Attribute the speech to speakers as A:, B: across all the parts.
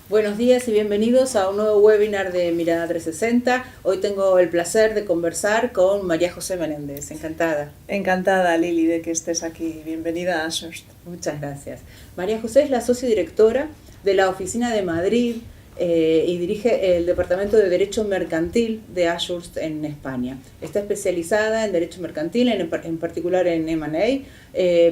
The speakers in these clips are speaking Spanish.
A: Buenos días y bienvenidos a un nuevo webinar de Mirada 360. Hoy tengo el placer de conversar con María José Menéndez. Encantada.
B: Encantada, Lili, de que estés aquí. Bienvenida a Ashurst.
A: Muchas gracias. María José es la socio directora de la oficina de Madrid y dirige el Departamento de Derecho Mercantil de Ashurst en España. Está especializada en Derecho Mercantil, en particular en M&A,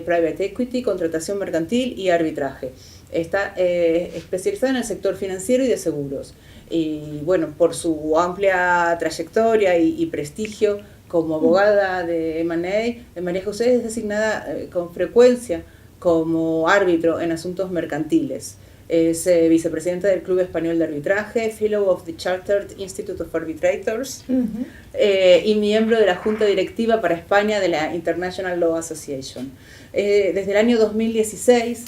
A: Private Equity, Contratación Mercantil y Arbitraje. Está especializada en el sector financiero y de seguros. Y bueno, por su amplia trayectoria y prestigio como abogada de M&A, María José es designada con frecuencia como árbitro en asuntos mercantiles. Es vicepresidenta del Club Español de Arbitraje, Fellow of the Chartered Institute of Arbitrators y miembro de la Junta Directiva para España de la International Law Association. Desde el año 2016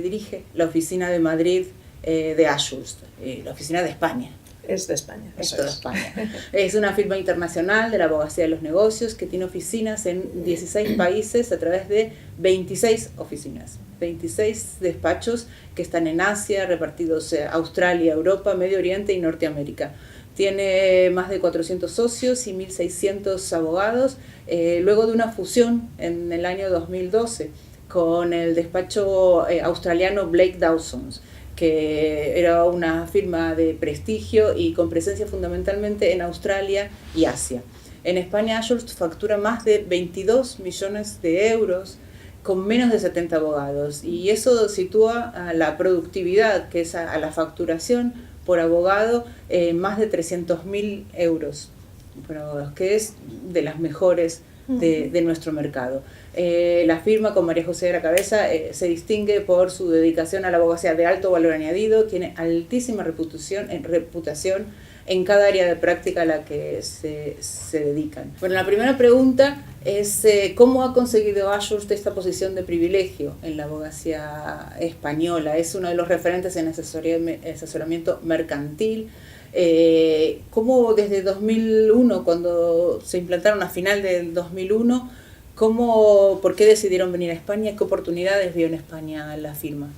A: dirige la oficina de Madrid de Ashurst, la oficina de España.
B: Es de España.
A: Es de España. Es una firma internacional de la abogacía de los negocios que tiene oficinas en 16 países a través de 26 oficinas. 26 despachos que están en Asia, repartidos en Australia, Europa, Medio Oriente y Norteamérica. Tiene más de 400 socios y 1.600 abogados, luego de una fusión en el año 2012 con el despacho australiano Blake Dawson, que era una firma de prestigio y con presencia fundamentalmente en Australia y Asia. En España, Ashurst factura más de 22 millones de euros con menos de 70 abogados, y eso sitúa a la productividad, que es a la facturación por abogado, más de 300.000 euros por abogados, que es de las mejores de nuestro mercado. La firma, con María José a la cabeza, se distingue por su dedicación a la abogacía de alto valor añadido, tiene altísima reputación en cada área de práctica a la que se dedican. Bueno, la primera pregunta es ¿cómo ha conseguido Ashurst esta posición de privilegio en la abogacía española? Es uno de los referentes en asesoramiento mercantil. ¿Cómo desde 2001, cuando se implantaron a final del 2001, por qué decidieron venir a España? ¿Qué oportunidades vio en España la firma?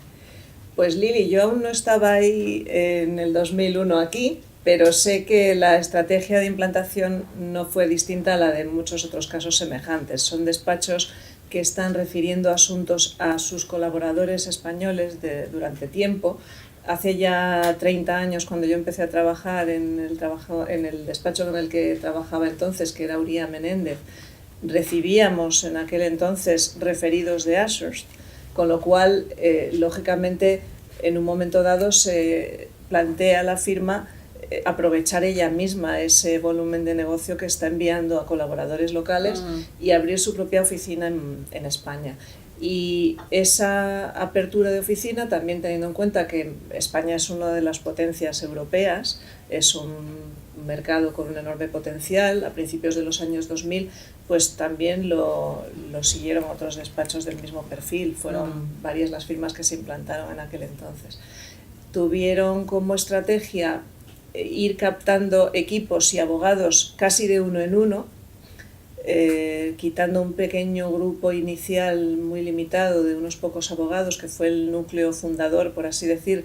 B: Pues Lili, yo aún no estaba ahí en el 2001 aquí, pero sé que la estrategia de implantación no fue distinta a la de muchos otros casos semejantes. Son despachos que están refiriendo asuntos a sus colaboradores españoles durante tiempo. Hace ya 30 años, cuando yo empecé a trabajar en el despacho con el que trabajaba entonces, que era Uría Menéndez, recibíamos en aquel entonces referidos de Ashurst, con lo cual, lógicamente, en un momento dado se plantea la firma aprovechar ella misma ese volumen de negocio que está enviando a colaboradores locales y abrir su propia oficina en España. Y esa apertura de oficina, también teniendo en cuenta que España es una de las potencias europeas, es un mercado con un enorme potencial, a principios de los años 2000, pues también lo siguieron otros despachos del mismo perfil. Fueron varias las firmas que se implantaron en aquel entonces. Tuvieron como estrategia ir captando equipos y abogados casi de uno en uno, quitando un pequeño grupo inicial muy limitado de unos pocos abogados, que fue el núcleo fundador, por así decir,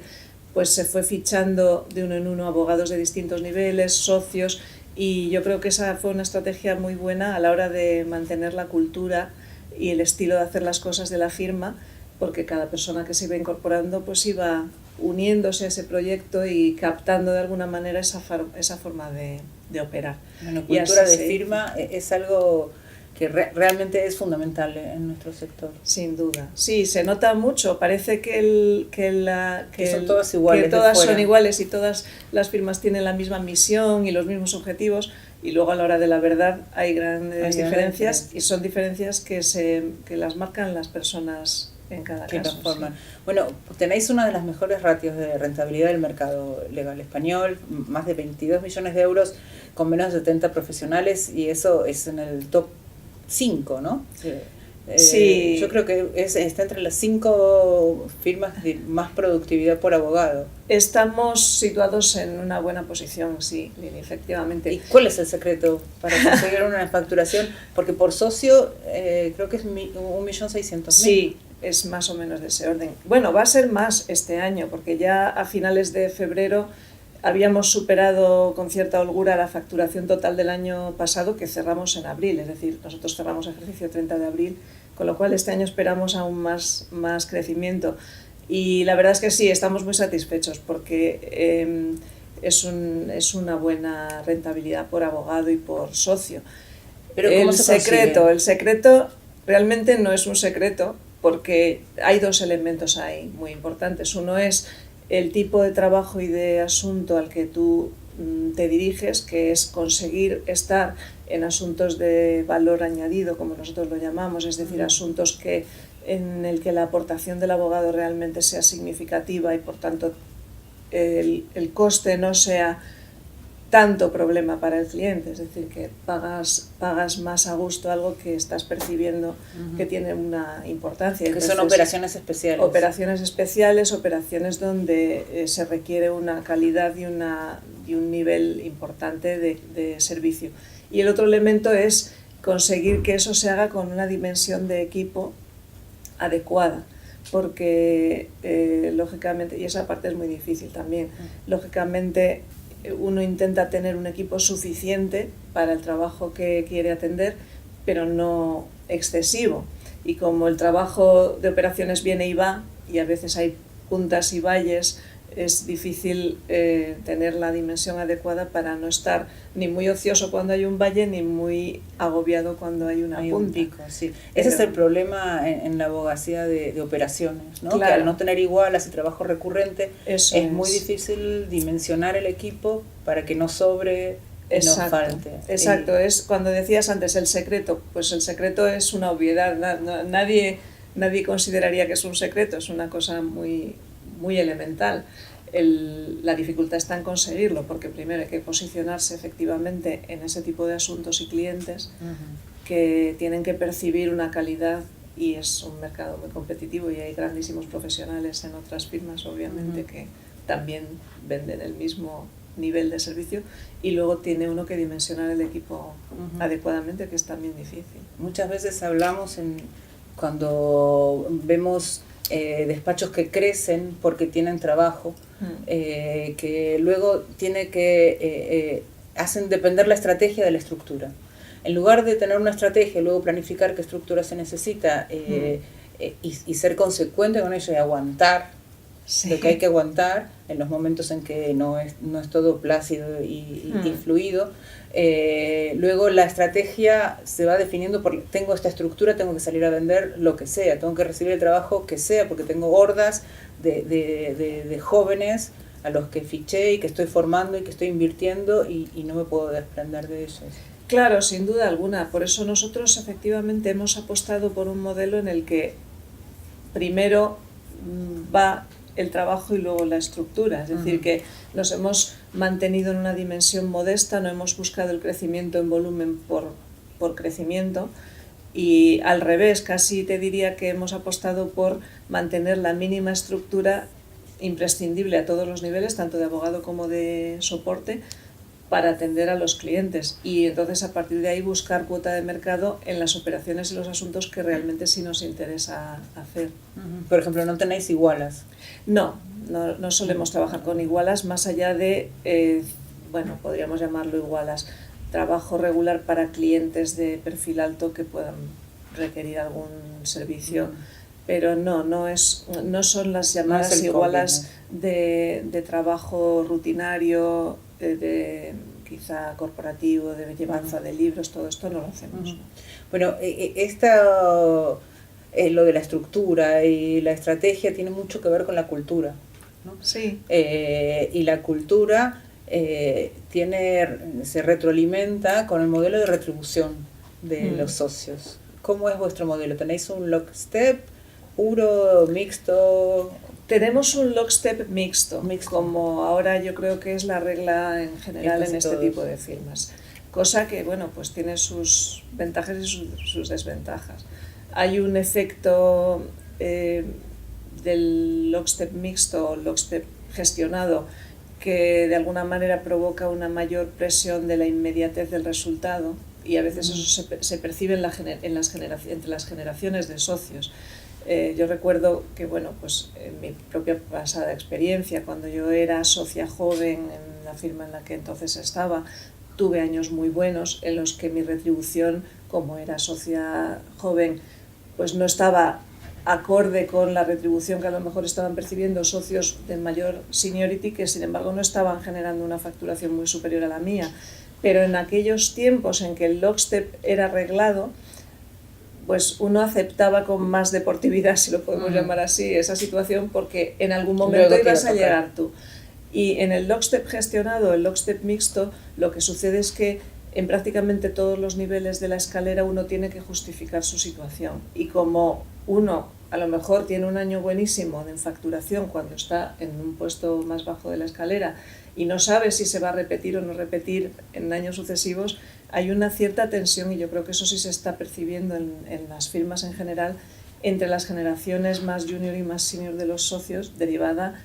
B: pues se fue fichando de uno en uno abogados de distintos niveles, socios, y yo creo que esa fue una estrategia muy buena a la hora de mantener la cultura y el estilo de hacer las cosas de la firma, porque cada persona que se iba incorporando pues iba uniéndose a ese proyecto y captando de alguna manera esa forma de operar.
A: Bueno, cultura de firma es algo que realmente es fundamental en nuestro sector.
B: Sin duda. Sí, se nota mucho. Parece que
A: son todas iguales.
B: Que todas son iguales y todas las firmas tienen la misma misión y los mismos objetivos, y luego a la hora de la verdad hay grandes diferencias, y son diferencias que las marcan las personas en cada caso.
A: Sí. Bueno, tenéis una de las mejores ratios de rentabilidad del mercado legal español, más de 22 millones de euros con menos de 70 profesionales, y eso es en el top 5, ¿no?
B: Sí.
A: Yo creo que está entre las 5 firmas de más productividad por abogado.
B: Estamos situados en una buena posición, sí, efectivamente.
A: ¿Y cuál es el secreto para conseguir una facturación? Porque por socio creo que es 1.600.000.
B: Sí, es más o menos de ese orden. Bueno, va a ser más este año, porque ya a finales de febrero habíamos superado con cierta holgura la facturación total del año pasado, que cerramos en abril, es decir, nosotros cerramos ejercicio 30 de abril, con lo cual este año esperamos aún más crecimiento. Y la verdad es que sí, estamos muy satisfechos porque es una buena rentabilidad por abogado y por socio.
A: Pero ¿cómo
B: el
A: se
B: secreto realmente no es un secreto, porque hay dos elementos ahí muy importantes. Uno es el tipo de trabajo y de asunto al que tú te diriges, que es conseguir estar en asuntos de valor añadido, como nosotros lo llamamos, es decir, asuntos en el que la aportación del abogado realmente sea significativa y por tanto el coste no sea tanto problema para el cliente, es decir, que pagas más a gusto algo que estás percibiendo que tiene una importancia.
A: Entonces, son operaciones especiales.
B: Operaciones especiales, operaciones donde se requiere una calidad y un nivel importante de servicio. Y el otro elemento es conseguir que eso se haga con una dimensión de equipo adecuada, porque lógicamente, y esa parte es muy difícil también, lógicamente uno intenta tener un equipo suficiente para el trabajo que quiere atender, pero no excesivo. Y como el trabajo de operaciones viene y va, y a veces hay puntas y valles, es difícil tener la dimensión adecuada para no estar ni muy ocioso cuando hay un valle, ni muy agobiado cuando hay una punta.
A: Un pico, sí. Ese es el problema en la abogacía de operaciones, ¿no?
B: Claro.
A: Que al no tener igualas y trabajo recurrente, es muy difícil dimensionar el equipo para que no sobre y no falte.
B: Exacto, es cuando decías antes el secreto, pues el secreto es una obviedad, nadie consideraría que es un secreto, es una cosa muy elemental. La dificultad está en conseguirlo, porque primero hay que posicionarse efectivamente en ese tipo de asuntos y clientes que tienen que percibir una calidad, y es un mercado muy competitivo y hay grandísimos profesionales en otras firmas, obviamente, que también venden el mismo nivel de servicio, y luego tiene uno que dimensionar el equipo adecuadamente, que es también difícil.
A: Muchas veces hablamos cuando vemos despachos que crecen porque tienen trabajo, que luego hacen depender la estrategia de la estructura. En lugar de tener una estrategia y luego planificar qué estructura se necesita y ser consecuente con ello y aguantar lo que hay que aguantar en los momentos en que no es todo plácido y fluido, luego la estrategia se va definiendo por tengo esta estructura, tengo que salir a vender lo que sea, tengo que recibir el trabajo que sea, porque tengo hordas de jóvenes a los que fiché y que estoy formando y que estoy invirtiendo y no me puedo desprender de ellos.
B: Claro, sin duda alguna. Por eso nosotros efectivamente hemos apostado por un modelo en el que primero va el trabajo y luego la estructura. Es decir, que nos hemos mantenido en una dimensión modesta, no hemos buscado el crecimiento en volumen por crecimiento, y al revés, casi te diría que hemos apostado por mantener la mínima estructura imprescindible a todos los niveles, tanto de abogado como de soporte, para atender a los clientes, y entonces a partir de ahí buscar cuota de mercado en las operaciones y los asuntos que realmente sí nos interesa hacer.
A: Por ejemplo, ¿no tenéis igualas?
B: No solemos trabajar con igualas, más allá de, podríamos llamarlo igualas, trabajo regular para clientes de perfil alto que puedan requerir algún servicio, pero no son las llamadas igualas de trabajo rutinario, de quizá corporativo, de llevanza de libros, todo esto no lo hacemos.
A: Bueno, lo de la estructura y la estrategia tiene mucho que ver con la cultura, ¿no?
B: Sí.
A: Y la cultura se retroalimenta con el modelo de retribución de los socios. ¿Cómo es vuestro modelo? ¿Tenéis un lockstep puro, mixto?
B: Tenemos un lockstep mixto, como ahora yo creo que es la regla en general en este tipo de firmas. Cosa que, pues tiene sus ventajas y sus desventajas. Hay un efecto del lockstep mixto o lockstep gestionado que de alguna manera provoca una mayor presión de la inmediatez del resultado, y a veces eso se percibe entre las generaciones de socios. Yo recuerdo que, bueno, pues en mi propia pasada experiencia, cuando yo era socia joven en la firma en la que entonces estaba, tuve años muy buenos en los que mi retribución, como era socia joven, pues no estaba acorde con la retribución que a lo mejor estaban percibiendo socios de mayor seniority, que sin embargo no estaban generando una facturación muy superior a la mía. Pero en aquellos tiempos en que el lockstep era reglado, pues uno aceptaba con más deportividad, si lo podemos llamar así, esa situación, porque en algún momento ibas a llegar tú. Y en el lockstep gestionado, el lockstep mixto, lo que sucede es que en prácticamente todos los niveles de la escalera uno tiene que justificar su situación. Y como uno a lo mejor tiene un año buenísimo en facturación cuando está en un puesto más bajo de la escalera y no sabe si se va a repetir o no repetir en años sucesivos, hay una cierta tensión, y yo creo que eso sí se está percibiendo en las firmas en general, entre las generaciones más junior y más senior de los socios, derivada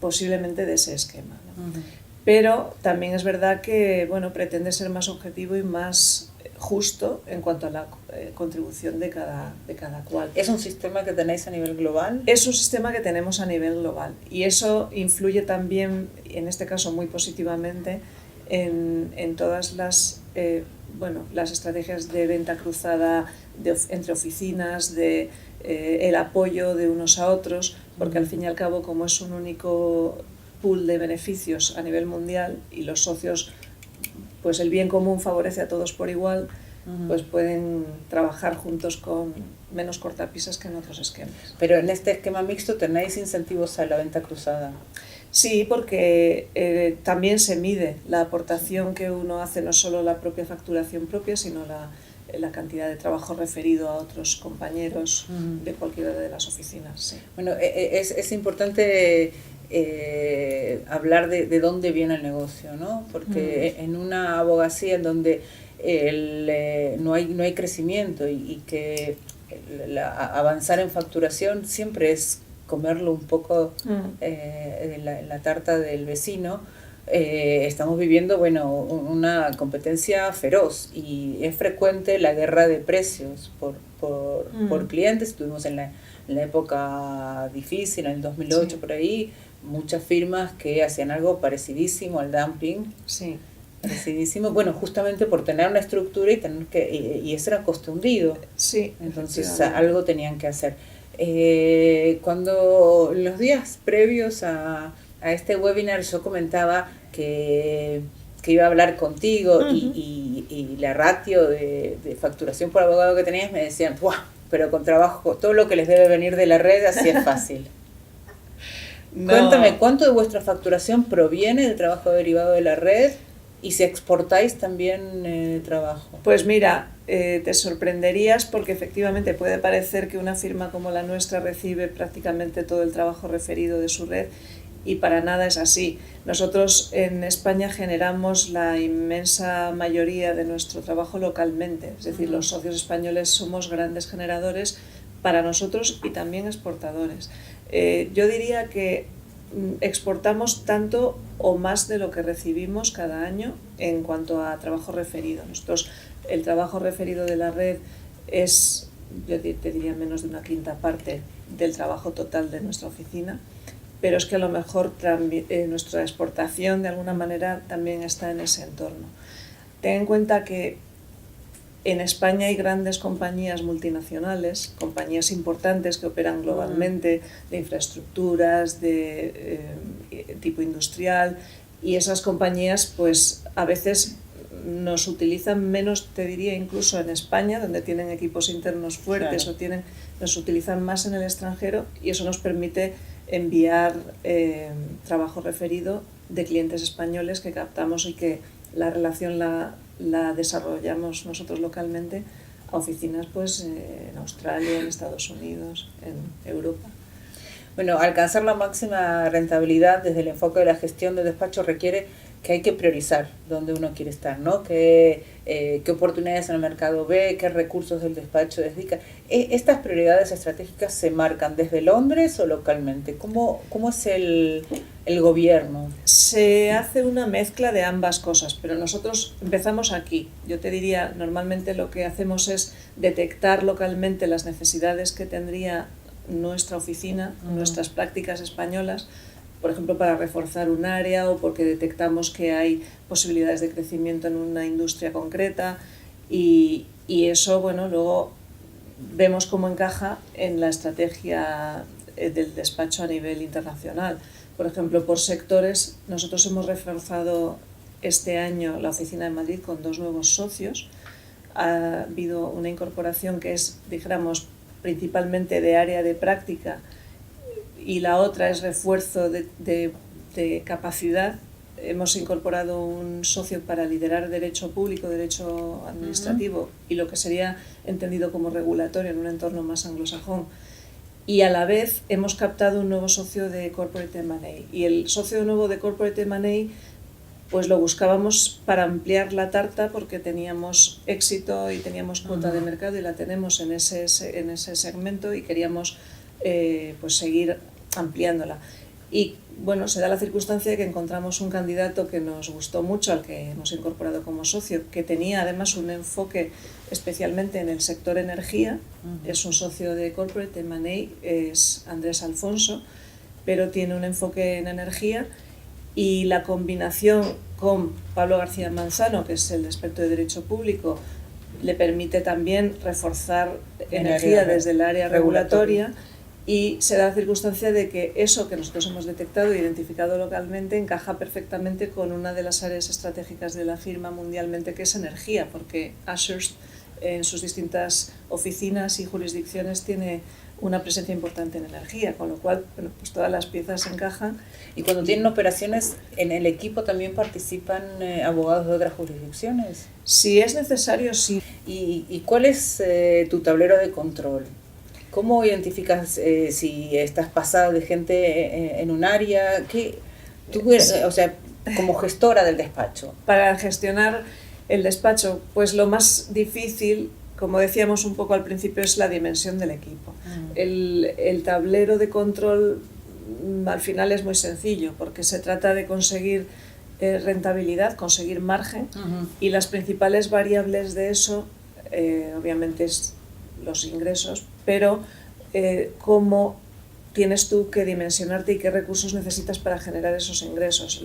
B: posiblemente de ese esquema, ¿no? Pero también es verdad que, bueno, pretende ser más objetivo y más justo en cuanto a la contribución de cada cual.
A: ¿Es un sistema que tenéis a nivel global?
B: Es un sistema que tenemos a nivel global, y eso influye también, en este caso muy positivamente, en todas las estrategias de venta cruzada entre oficinas, el apoyo de unos a otros, porque al fin y al cabo, como es un único pool de beneficios a nivel mundial y los socios, pues el bien común favorece a todos por igual, pues pueden trabajar juntos con menos cortapisas que en otros esquemas.
A: Pero en este esquema mixto tenéis incentivos a la venta cruzada.
B: Sí, porque también se mide la aportación que uno hace, no solo la propia facturación propia, sino la cantidad de trabajo referido a otros compañeros de cualquiera de las oficinas. Sí.
A: Bueno, es importante hablar de dónde viene el negocio, ¿no? Porque en una abogacía en donde no hay crecimiento y que avanzar en facturación siempre es comerlo un poco en la tarta del vecino, estamos viviendo, bueno, una competencia feroz, y es frecuente la guerra de precios por clientes. Estuvimos en la época difícil, en el 2008, por ahí, muchas firmas que hacían algo parecidísimo al dumping.
B: Sí.
A: Parecidísimo, bueno, justamente por tener una estructura y eso era coste hundido.
B: Sí.
A: Entonces algo tenían que hacer. Cuando los días previos a este webinar yo comentaba que iba a hablar contigo y la ratio de facturación por abogado que tenías, me decían, ¡buah! Pero con trabajo, todo lo que les debe venir de la red, así es fácil. No. Cuéntame, ¿cuánto de vuestra facturación proviene del trabajo derivado de la red? Y si exportáis también trabajo.
B: Pues mira, te sorprenderías, porque efectivamente puede parecer que una firma como la nuestra recibe prácticamente todo el trabajo referido de su red, y para nada es así. Nosotros en España generamos la inmensa mayoría de nuestro trabajo localmente, es decir, los socios españoles somos grandes generadores para nosotros y también exportadores. Yo diría que exportamos tanto o más de lo que recibimos cada año en cuanto a trabajo referido. Nosotros, el trabajo referido de la red es, yo te diría, menos de una quinta parte del trabajo total de nuestra oficina, pero es que a lo mejor nuestra exportación de alguna manera también está en ese entorno. Ten en cuenta que en España hay grandes compañías multinacionales, compañías importantes que operan globalmente, de infraestructuras, de tipo industrial, y esas compañías pues a veces nos utilizan menos, te diría, incluso en España, donde tienen equipos internos fuertes, claro, nos utilizan más en el extranjero, y eso nos permite enviar trabajo referido de clientes españoles que captamos y que la relación la desarrollamos nosotros localmente a oficinas pues en Australia, en Estados Unidos, en Europa.
A: Bueno, alcanzar la máxima rentabilidad desde el enfoque de la gestión de despacho requiere que hay que priorizar dónde uno quiere estar, ¿no? Qué oportunidades en el mercado ve, qué recursos del despacho dedica. ¿Estas prioridades estratégicas se marcan desde Londres o localmente? ¿Cómo es el gobierno?
B: Se hace una mezcla de ambas cosas, pero nosotros empezamos aquí. Yo te diría, normalmente lo que hacemos es detectar localmente las necesidades que tendría nuestra oficina, nuestras prácticas españolas, por ejemplo, para reforzar un área o porque detectamos que hay posibilidades de crecimiento en una industria concreta y eso, bueno, luego vemos cómo encaja en la estrategia del despacho a nivel internacional. Por ejemplo, por sectores, nosotros hemos reforzado este año la oficina de Madrid con 2 nuevos socios. Ha habido una incorporación que es, dijéramos, principalmente de área de práctica y la otra es refuerzo de capacidad. Hemos incorporado un socio para liderar derecho público, derecho administrativo y lo que sería entendido como regulatorio en un entorno más anglosajón. Y a la vez hemos captado un nuevo socio de Corporate M&A. Y el socio nuevo de Corporate M&A pues lo buscábamos para ampliar la tarta porque teníamos éxito y teníamos cuota de mercado y la tenemos en ese segmento y queríamos pues seguir ampliándola. Y bueno, se da la circunstancia de que encontramos un candidato que nos gustó mucho, al que hemos incorporado como socio, que tenía además un enfoque especialmente en el sector energía. Es un socio de Corporate M&A, es Andrés Alfonso, pero tiene un enfoque en energía y la combinación con Pablo García Manzano, que es el experto de Derecho Público, le permite también reforzar energía desde el área regulatoria. Y se da la circunstancia de que eso que nosotros hemos detectado e identificado localmente encaja perfectamente con una de las áreas estratégicas de la firma mundialmente, que es energía, porque Ashurst en sus distintas oficinas y jurisdicciones tiene una presencia importante en energía, con lo cual bueno, pues todas las piezas encajan.
A: Y cuando tienen operaciones, ¿en el equipo también participan abogados de otras jurisdicciones?
B: Si es necesario, sí.
A: ¿Y cuál es tu tablero de control? ¿Cómo identificas si estás pasada de gente en un área? O sea, como gestora del despacho.
B: Para gestionar el despacho, pues lo más difícil, como decíamos un poco al principio, es la dimensión del equipo. El tablero de control al final es muy sencillo, porque se trata de conseguir rentabilidad, conseguir margen, y las principales variables de eso, obviamente, es los ingresos, pero cómo tienes tú que dimensionarte y qué recursos necesitas para generar esos ingresos.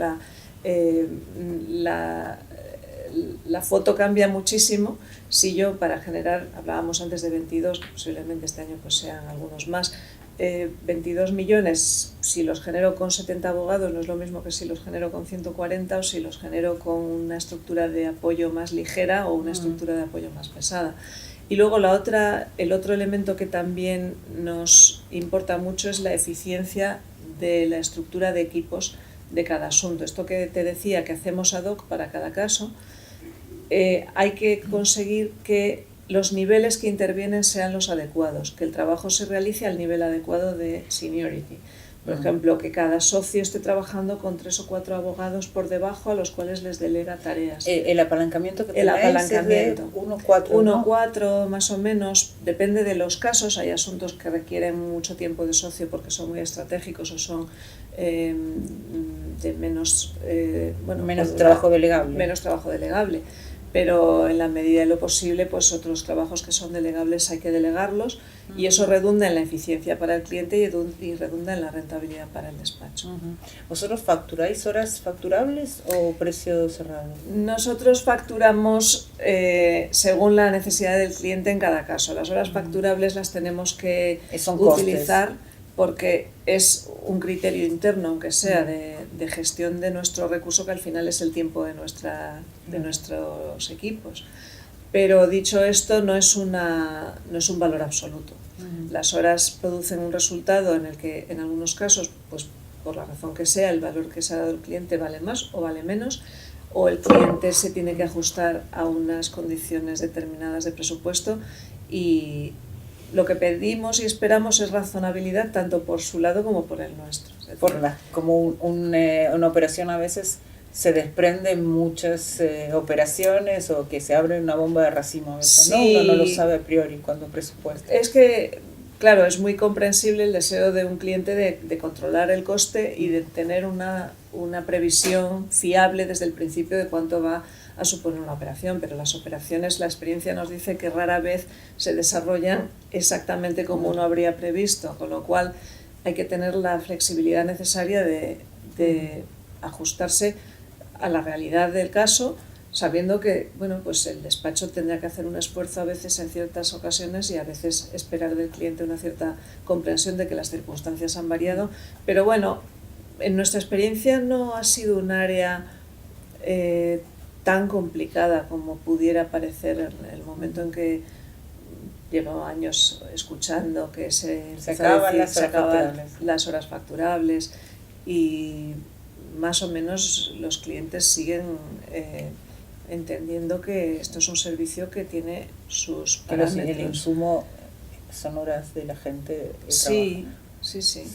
B: La foto cambia muchísimo si yo para generar, hablábamos antes de 22, que posiblemente este año pues sean algunos más, 22 millones, si los genero con 70 abogados no es lo mismo que si los genero con 140 o si los genero con una estructura de apoyo más ligera o una estructura de apoyo más pesada. Y luego el otro elemento que también nos importa mucho es la eficiencia de la estructura de equipos de cada asunto. Esto que te decía que hacemos ad hoc para cada caso, hay que conseguir que los niveles que intervienen sean los adecuados, que el trabajo se realice al nivel adecuado de seniority. Por ejemplo, que cada socio esté trabajando con 3 o 4 abogados por debajo a los cuales les delega tareas.
A: El apalancamiento que
B: tenéis es de
A: 1-4,
B: 1-4 más o menos, depende de los casos. Hay asuntos que requieren mucho tiempo de socio porque son muy estratégicos o son de menos
A: trabajo delegable.
B: Menos trabajo delegable. Pero en la medida de lo posible, pues otros trabajos que son delegables hay que delegarlos y eso redunda en la eficiencia para el cliente y redunda en la rentabilidad para el despacho.
A: ¿Vosotros facturáis horas facturables o precio cerrado?
B: Nosotros facturamos según la necesidad del cliente en cada caso. Las horas facturables las tenemos que utilizar porque es un criterio interno, aunque sea de gestión de nuestro recurso, que al final es el tiempo de nuestros equipos. Pero dicho esto, no es un valor absoluto. Las horas producen un resultado en el que en algunos casos, pues por la razón que sea, el valor que se ha dado el cliente vale más o vale menos, o el cliente se tiene que ajustar a unas condiciones determinadas de presupuesto y lo que pedimos y esperamos es razonabilidad tanto por su lado como por el nuestro.
A: Como una operación a veces se desprenden muchas operaciones o que se abre una bomba de racimo a veces,
B: sí.
A: ¿no? Uno no lo sabe a priori cuando presupuesta.
B: Es que Claro, es muy comprensible el deseo de un cliente de controlar el coste y de tener una previsión fiable desde el principio de cuánto va a suponer una operación, pero las operaciones, la experiencia nos dice que rara vez se desarrollan exactamente como uno habría previsto, con lo cual hay que tener la flexibilidad necesaria de ajustarse a la realidad del caso, sabiendo que bueno, pues el despacho tendrá que hacer un esfuerzo a veces en ciertas ocasiones y a veces esperar del cliente una cierta comprensión de que las circunstancias han variado, pero bueno, en nuestra experiencia no ha sido un área tan complicada como pudiera parecer en el momento en que llevo años escuchando que se
A: acaban
B: las horas facturables y más o menos los clientes siguen entendiendo que esto es un servicio que tiene sus parámetros.
A: Pero el insumo son horas de la gente que
B: sí,
A: trabaja.
B: Sí.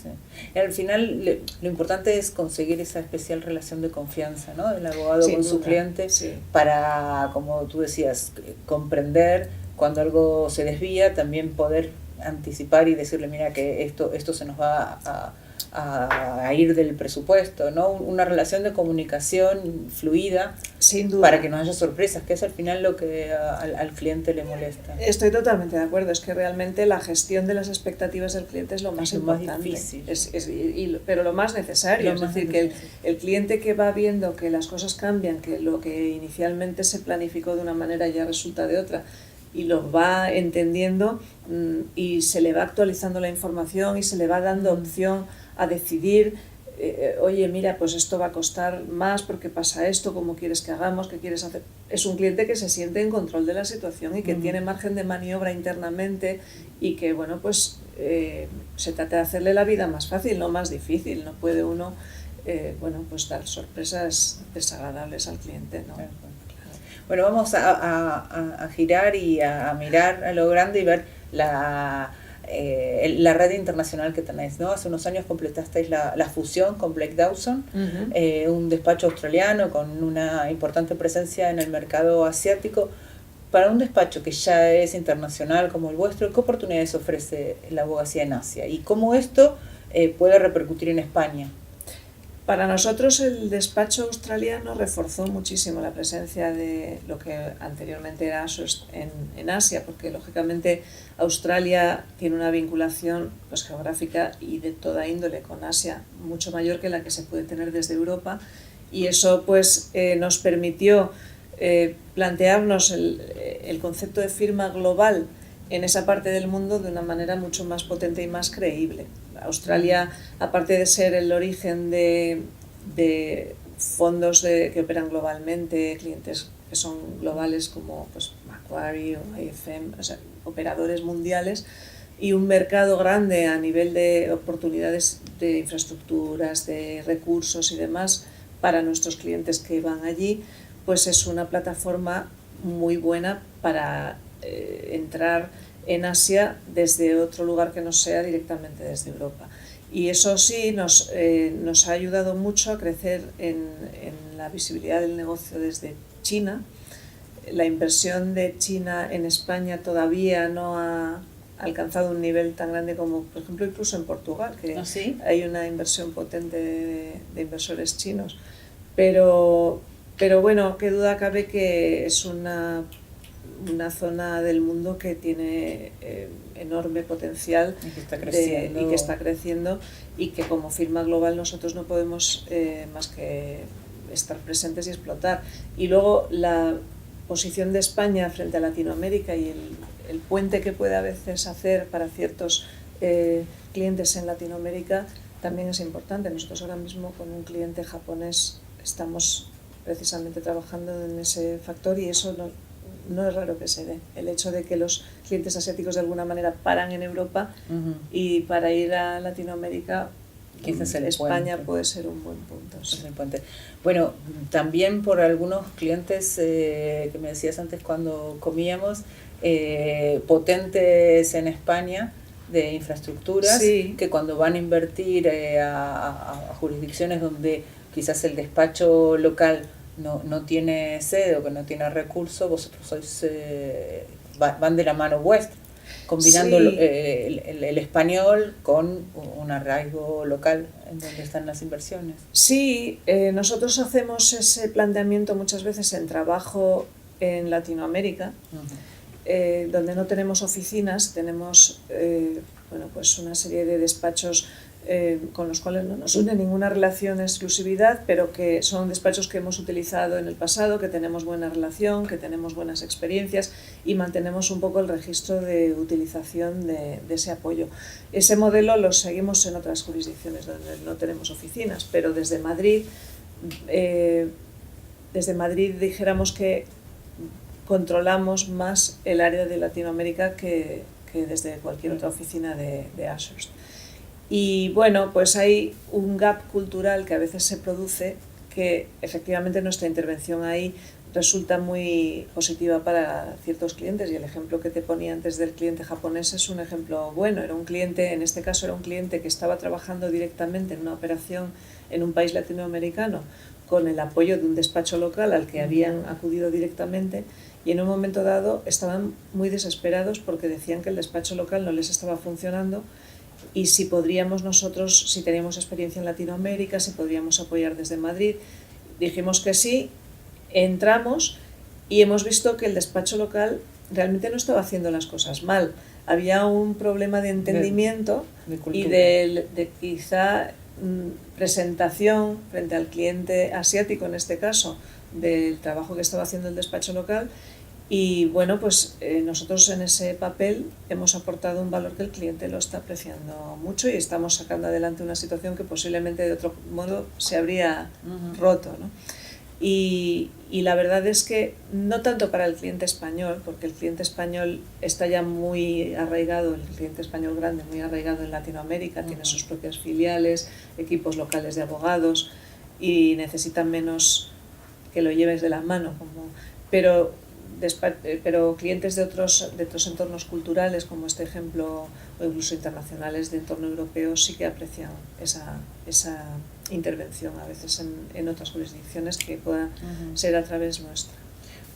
A: Y al final lo importante es conseguir esa especial relación de confianza, ¿no? El abogado con su cliente para, como tú decías, comprender cuando algo se desvía, también poder anticipar y decirle, mira que esto se nos va a ir del presupuesto, ¿no? Una relación de comunicación fluida,
B: sin duda,
A: para que no haya sorpresas, que es al final lo que al cliente le molesta.
B: Estoy totalmente de acuerdo, es que realmente la gestión de las expectativas del cliente es lo más importante,
A: más difícil.
B: pero lo más necesario, es decir, que el cliente que va viendo que las cosas cambian, que lo que inicialmente se planificó de una manera ya resulta de otra, y lo va entendiendo y se le va actualizando la información y se le va dando opción a decidir, oye, mira, pues esto va a costar más porque pasa esto, ¿cómo quieres que hagamos? ¿Qué quieres hacer? Es un cliente que se siente en control de la situación y que tiene margen de maniobra internamente y que, bueno, pues se trata de hacerle la vida más fácil, no más difícil. No puede uno, bueno, pues dar sorpresas desagradables al cliente, ¿no?
A: Bueno, vamos a girar y a mirar a lo grande y ver la red internacional que tenéis, ¿no? Hace unos años completasteis la fusión con Blake Dawson, un despacho australiano con una importante presencia en el mercado asiático. Para un despacho que ya es internacional como el vuestro, ¿qué oportunidades ofrece la abogacía en Asia? ¿Y cómo esto puede repercutir en España?
B: Para nosotros el despacho australiano reforzó muchísimo la presencia de lo que anteriormente era ASOS en Asia, porque lógicamente Australia tiene una vinculación pues, geográfica y de toda índole con Asia mucho mayor que la que se puede tener desde Europa, y eso pues nos permitió plantearnos el concepto de firma global en esa parte del mundo de una manera mucho más potente y más creíble. Australia, aparte de ser el origen de fondos que operan globalmente, clientes que son globales como pues, Macquarie o IFM, o sea, operadores mundiales, y un mercado grande a nivel de oportunidades de infraestructuras, de recursos y demás para nuestros clientes que van allí, pues es una plataforma muy buena para entrar en Asia desde otro lugar que no sea directamente desde Europa. Y eso sí nos ha ayudado mucho a crecer en la visibilidad del negocio desde China. La inversión de China en España todavía no ha alcanzado un nivel tan grande como, por ejemplo, incluso en Portugal, que hay una inversión potente de inversores chinos. Pero bueno, qué duda cabe que es una zona del mundo que tiene enorme potencial
A: y que está
B: creciendo y que como firma global nosotros no podemos más que estar presentes y explotar. Y luego la posición de España frente a Latinoamérica y el puente que puede a veces hacer para ciertos clientes en Latinoamérica también es importante. Nosotros ahora mismo con un cliente japonés estamos precisamente trabajando en ese factor y eso no es raro que se dé. El hecho de que los clientes asiáticos de alguna manera paran en Europa y para ir a Latinoamérica,
A: quizás
B: España puede ser un buen punto. Sí.
A: Bueno, también por algunos clientes que me decías antes cuando comíamos, potentes en España de infraestructuras, que cuando van a invertir a jurisdicciones donde quizás el despacho local no tiene sede o que no tiene recursos, vosotros sois van de la mano vuestra. combinando
B: Sí.
A: el español con un arraigo local en donde están las inversiones.
B: Sí, nosotros hacemos ese planteamiento muchas veces en trabajo en Latinoamérica, donde no tenemos oficinas, tenemos bueno, pues una serie de despachos con los cuales no nos une ninguna relación de exclusividad, pero que son despachos que hemos utilizado en el pasado, que tenemos buena relación, que tenemos buenas experiencias y mantenemos un poco el registro de utilización de ese apoyo. Ese modelo lo seguimos en otras jurisdicciones donde no tenemos oficinas, pero desde Madrid dijéramos que controlamos más el área de Latinoamérica que desde cualquier otra oficina de Ashurst. Y bueno, pues hay un gap cultural que a veces se produce, que efectivamente nuestra intervención ahí resulta muy positiva para ciertos clientes, y el ejemplo que te ponía antes del cliente japonés es un ejemplo bueno. Era un cliente, en este caso era un cliente que estaba trabajando directamente en una operación en un país latinoamericano con el apoyo de un despacho local al que habían acudido directamente, y en un momento dado estaban muy desesperados porque decían que el despacho local no les estaba funcionando, y si podríamos nosotros, si teníamos experiencia en Latinoamérica, si podríamos apoyar desde Madrid. Dijimos que sí, entramos y hemos visto que el despacho local realmente no estaba haciendo las cosas mal. Había un problema de entendimiento y de quizá presentación frente al cliente asiático, en este caso, del trabajo que estaba haciendo el despacho local. Y bueno, pues nosotros en ese papel hemos aportado un valor que el cliente lo está apreciando mucho, y estamos sacando adelante una situación que posiblemente de otro modo se habría roto, ¿no? Y la verdad es que no tanto para el cliente español, porque el cliente español está ya muy arraigado, el cliente español grande muy arraigado en Latinoamérica, tiene sus propias filiales, equipos locales de abogados, y necesitan menos que lo lleves de la mano, pero clientes de otros entornos culturales, como este ejemplo, o incluso internacionales de entorno europeo, sí que aprecian esa intervención a veces en otras jurisdicciones que pueda ser a través nuestra.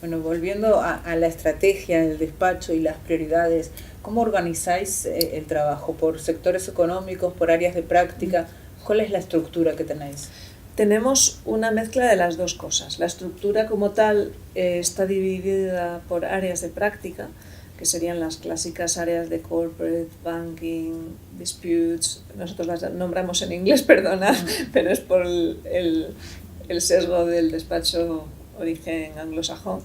A: Bueno, volviendo a la estrategia del despacho y las prioridades, ¿cómo organizáis el trabajo? ¿Por sectores económicos, por áreas de práctica? ¿Cuál es la estructura que tenéis?
B: Tenemos una mezcla de las dos cosas. La estructura como tal está dividida por áreas de práctica, que serían las clásicas áreas de corporate, banking, disputes. Nosotros las nombramos en inglés, perdona, pero es por el sesgo del despacho origen anglosajón.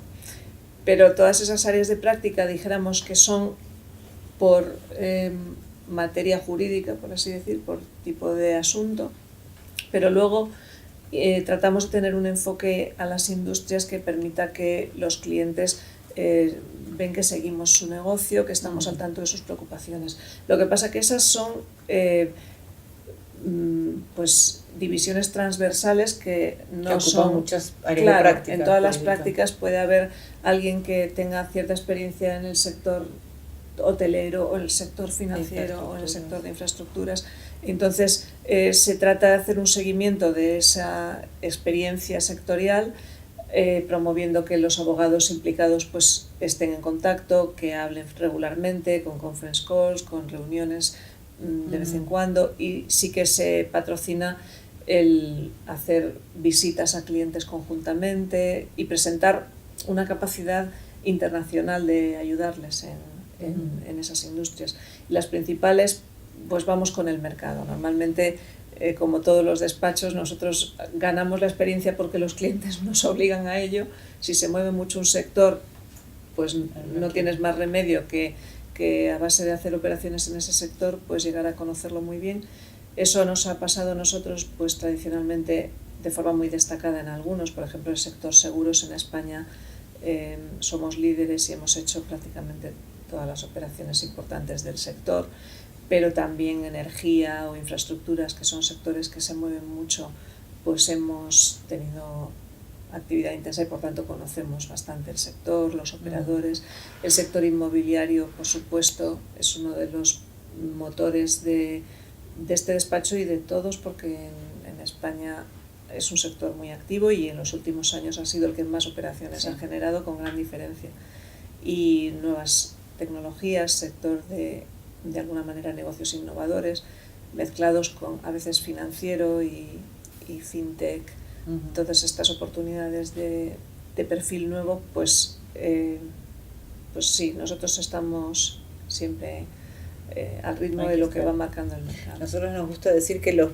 B: Pero todas esas áreas de práctica, dijéramos que son por materia jurídica, por así decir, por tipo de asunto, pero luego tratamos de tener un enfoque a las industrias que permita que los clientes ven que seguimos su negocio, que estamos al tanto de sus preocupaciones. Lo que pasa que esas son pues divisiones transversales que no son
A: muchas áreas
B: claro,
A: de práctica.
B: En todas las prácticas puede haber alguien que tenga cierta experiencia en el sector hotelero, o en el sector financiero, o en el sector de infraestructuras. Entonces se trata de hacer un seguimiento de esa experiencia sectorial, promoviendo que los abogados implicados pues estén en contacto, que hablen regularmente, con conference calls, con reuniones de vez en cuando, y sí que se patrocina el hacer visitas a clientes conjuntamente y presentar una capacidad internacional de ayudarles en esas industrias. Las principales, pues vamos con el mercado. Normalmente, como todos los despachos, nosotros ganamos la experiencia porque los clientes nos obligan a ello. Si se mueve mucho un sector, pues no tienes más remedio que a base de hacer operaciones en ese sector, pues llegar a conocerlo muy bien. Eso nos ha pasado a nosotros, pues tradicionalmente, de forma muy destacada en algunos. Por ejemplo, el sector seguros en España somos líderes y hemos hecho prácticamente todas las operaciones importantes del sector, pero también energía o infraestructuras, que son sectores que se mueven mucho, pues hemos tenido actividad intensa y por tanto conocemos bastante el sector, los operadores. El sector inmobiliario, por supuesto, es uno de los motores de este despacho y de todos, porque en España es un sector muy activo y en los últimos años ha sido el que más operaciones ha generado, con gran diferencia. Y nuevas tecnologías, sector de alguna manera negocios innovadores, mezclados con a veces financiero y fintech, todas estas oportunidades de perfil nuevo, pues sí, nosotros estamos siempre al ritmo de lo que va marcando el mercado.
A: A nosotros nos gusta decir que los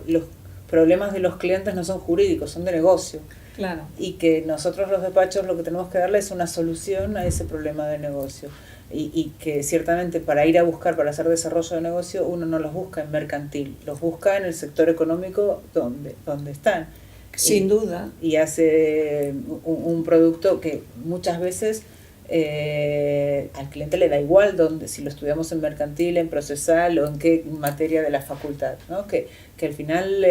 A: problemas de los clientes no son jurídicos, son de negocio.
B: Claro.
A: Y que nosotros los despachos lo que tenemos que darle es una solución a ese problema de negocio. Y que ciertamente para ir a buscar, para hacer desarrollo de negocio, uno no los busca en mercantil, los busca en el sector económico donde están.
B: Sin duda.
A: Y hace un producto que muchas veces al cliente le da igual si lo estudiamos en mercantil, en procesal o en qué materia de la facultad, ¿no? Que al final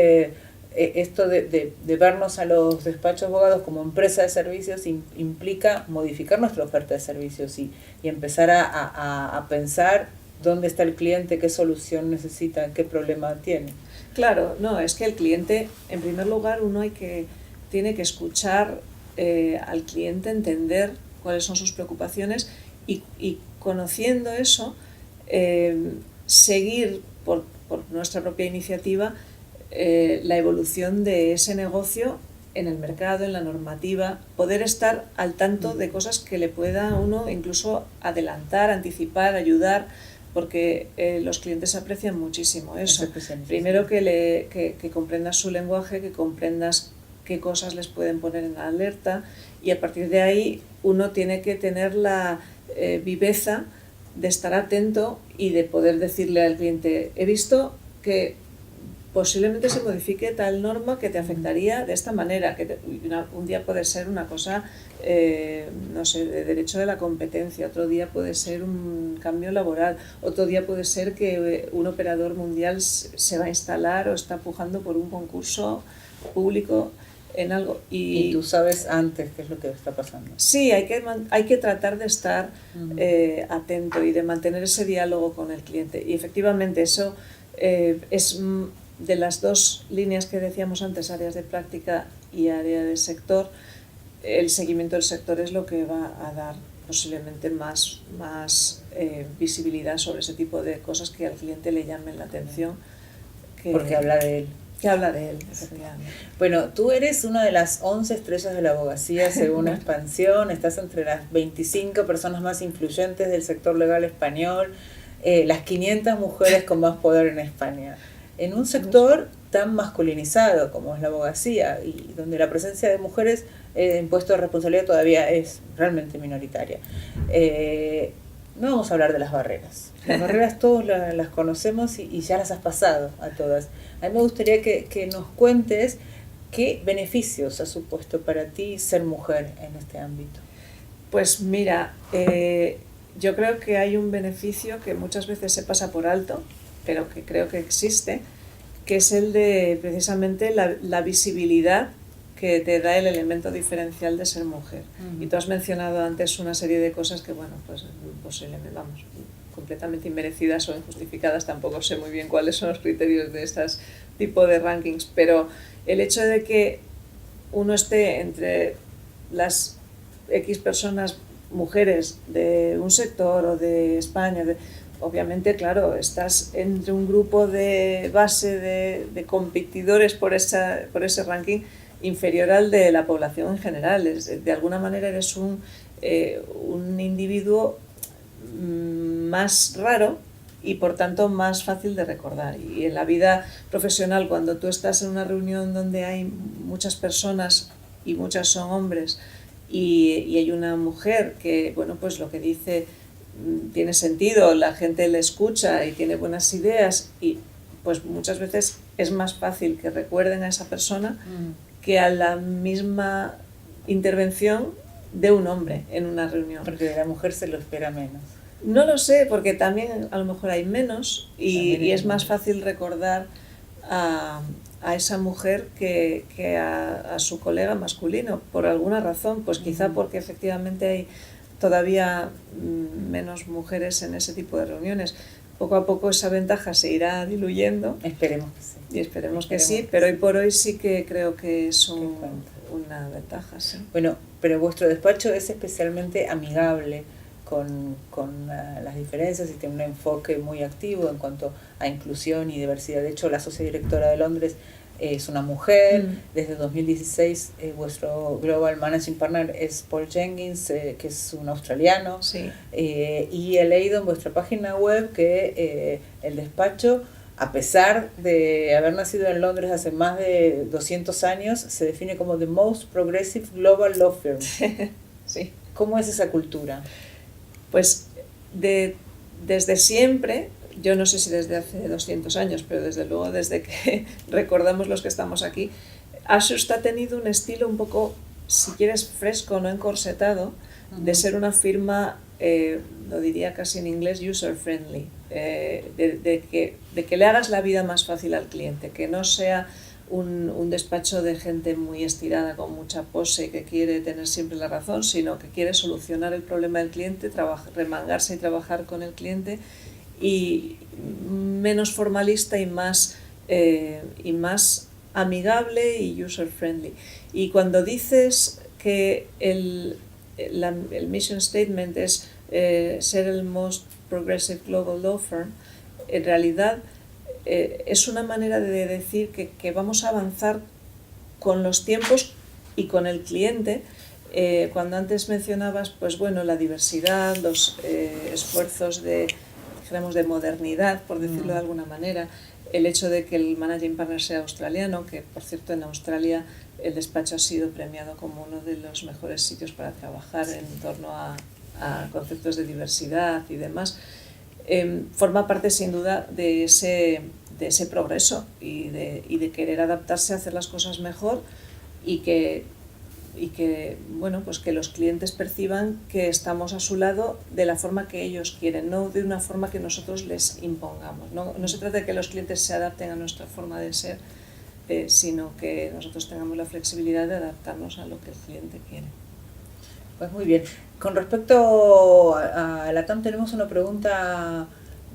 A: esto de vernos a los despachos de abogados como empresa de servicios implica modificar nuestra oferta de servicios y empezar a pensar dónde está el cliente, qué solución necesita, qué problema tiene.
B: Claro, no, es que el cliente, en primer lugar, uno tiene que escuchar al cliente, entender cuáles son sus preocupaciones y conociendo eso, seguir por nuestra propia iniciativa la evolución de ese negocio en el mercado, en la normativa, poder estar al tanto de cosas que le pueda uno incluso adelantar, anticipar, ayudar, porque los clientes aprecian muchísimo eso. Primero que comprendas su lenguaje, que comprendas qué cosas les pueden poner en alerta, y a partir de ahí uno tiene que tener la viveza de estar atento y de poder decirle al cliente: he visto que posiblemente se modifique tal norma que te afectaría de esta manera, que un día puede ser una cosa, no sé, de derecho de la competencia, otro día puede ser un cambio laboral, otro día puede ser que un operador mundial se va a instalar o está pujando por un concurso público en algo.
A: Y tú sabes antes qué es lo que está pasando.
B: Sí, hay que tratar de estar atento y de mantener ese diálogo con el cliente. Y efectivamente eso es de las dos líneas que decíamos antes, áreas de práctica y área de sector. El seguimiento del sector es lo que va a dar posiblemente más visibilidad sobre ese tipo de cosas que al cliente le llamen la atención.
A: Porque habla de él.
B: Que habla de él, efectivamente.
A: Bueno, tú eres una de las 11 estrellas de la abogacía según Expansión, estás entre las 25 personas más influyentes del sector legal español, las 500 mujeres con más poder en España. En un sector tan masculinizado como es la abogacía y donde la presencia de mujeres en puestos de responsabilidad todavía es realmente minoritaria. No vamos a hablar de las barreras. Las barreras todos las conocemos y ya las has pasado a todas. A mí me gustaría que nos cuentes qué beneficios ha supuesto para ti ser mujer en este ámbito.
B: Pues mira, yo creo que hay un beneficio que muchas veces se pasa por alto, pero que creo que existe, que es el de precisamente la visibilidad que te da el elemento diferencial de ser mujer. Y tú has mencionado antes una serie de cosas que, bueno, pues posiblemente, vamos, completamente inmerecidas o injustificadas, tampoco sé muy bien cuáles son los criterios de este tipo de rankings, pero el hecho de que uno esté entre las X personas mujeres de un sector o de España, obviamente, claro, estás entre un grupo de base de competidores por ese ranking inferior al de la población en general. De alguna manera eres un individuo más raro y por tanto más fácil de recordar. Y en la vida profesional, cuando tú estás en una reunión donde hay muchas personas y muchas son hombres y hay una mujer que, bueno, pues lo que dice tiene sentido, la gente le escucha y tiene buenas ideas, y pues muchas veces es más fácil que recuerden a esa persona que a la misma intervención de un hombre en una reunión.
A: Porque de la mujer se lo espera menos.
B: No lo sé, porque también a lo mejor hay menos y es más fácil recordar a esa mujer que a su colega masculino, por alguna razón, pues quizá porque efectivamente hay todavía menos mujeres en ese tipo de reuniones. Poco a poco esa ventaja se irá diluyendo.
A: Esperemos que sí.
B: Y esperemos que sí, pero hoy por hoy sí que creo que es una ventaja. Sí.
A: Bueno, pero vuestro despacho es especialmente amigable las diferencias y tiene un enfoque muy activo en cuanto a inclusión y diversidad. De hecho, la socia directora de Londres es una mujer. Desde 2016 vuestro Global Managing Partner es Paul Jenkins, que es un australiano.
B: Sí.
A: Y he leído en vuestra página web que el despacho, a pesar de haber nacido en Londres hace más de 200 años, se define como the most progressive global law firm.
B: Sí.
A: ¿Cómo es esa cultura?
B: Pues desde siempre, yo no sé si desde hace 200 años, pero desde luego desde que recordamos los que estamos aquí, Ashurst ha tenido un estilo un poco, si quieres, fresco, no encorsetado, de ser una firma, lo diría casi en inglés, user-friendly, de que le hagas la vida más fácil al cliente, que no sea un despacho de gente muy estirada, con mucha pose, que quiere tener siempre la razón, sino que quiere solucionar el problema del cliente, remangarse y trabajar con el cliente, y menos formalista y más amigable y user-friendly. Y cuando dices que el mission statement es ser el most progressive global law firm, en realidad es una manera de decir que vamos a avanzar con los tiempos y con el cliente. Cuando antes mencionabas, pues bueno, la diversidad, los esfuerzos de modernidad, por decirlo de alguna manera, el hecho de que el managing partner sea australiano, que por cierto en Australia el despacho ha sido premiado como uno de los mejores sitios para trabajar en torno a conceptos de diversidad y demás, forma parte sin duda de ese progreso y de querer adaptarse a hacer las cosas mejor, y que bueno, pues que los clientes perciban que estamos a su lado de la forma que ellos quieren, no de una forma que nosotros les impongamos. No se trata de que los clientes se adapten a nuestra forma de ser, sino que nosotros tengamos la flexibilidad de adaptarnos a lo que el cliente quiere.
A: Pues muy bien. Con respecto a LATAM, tenemos una pregunta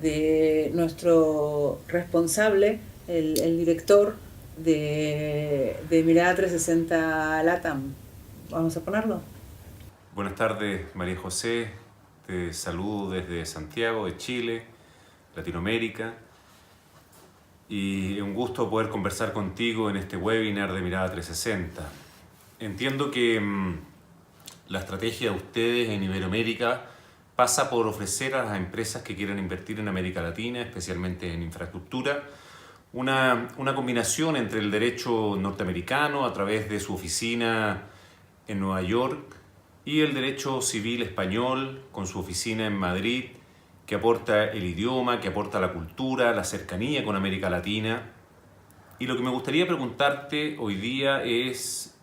A: de nuestro responsable, el director de Mirada 360 LATAM. Vamos a ponerlo.
C: Buenas tardes, María José. Te saludo desde Santiago, de Chile, Latinoamérica. Y un gusto poder conversar contigo en este webinar de Mirada 360. Entiendo que la estrategia de ustedes en Iberoamérica pasa por ofrecer a las empresas que quieran invertir en América Latina, especialmente en infraestructura, una combinación entre el derecho norteamericano a través de su oficina en Nueva York y el derecho civil español con su oficina en Madrid, que aporta el idioma, que aporta la cultura, la cercanía con América Latina. Y lo que me gustaría preguntarte hoy día es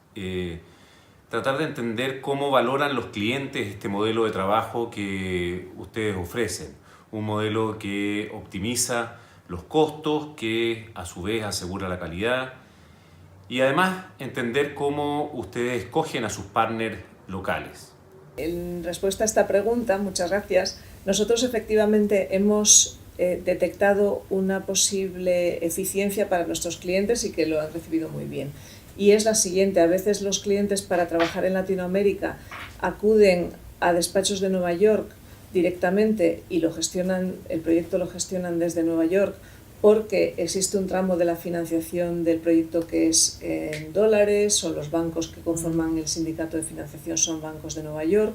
C: tratar de entender cómo valoran los clientes este modelo de trabajo que ustedes ofrecen. Un modelo que optimiza los costos, que a su vez asegura la calidad, y además entender cómo ustedes escogen a sus partners locales.
B: En respuesta a esta pregunta, muchas gracias, nosotros efectivamente hemos detectado una posible eficiencia para nuestros clientes y que lo han recibido muy bien. Y es la siguiente: a veces los clientes, para trabajar en Latinoamérica, acuden a despachos de Nueva York directamente y el proyecto lo gestionan desde Nueva York, porque existe un tramo de la financiación del proyecto que es en dólares, o los bancos que conforman el sindicato de financiación son bancos de Nueva York,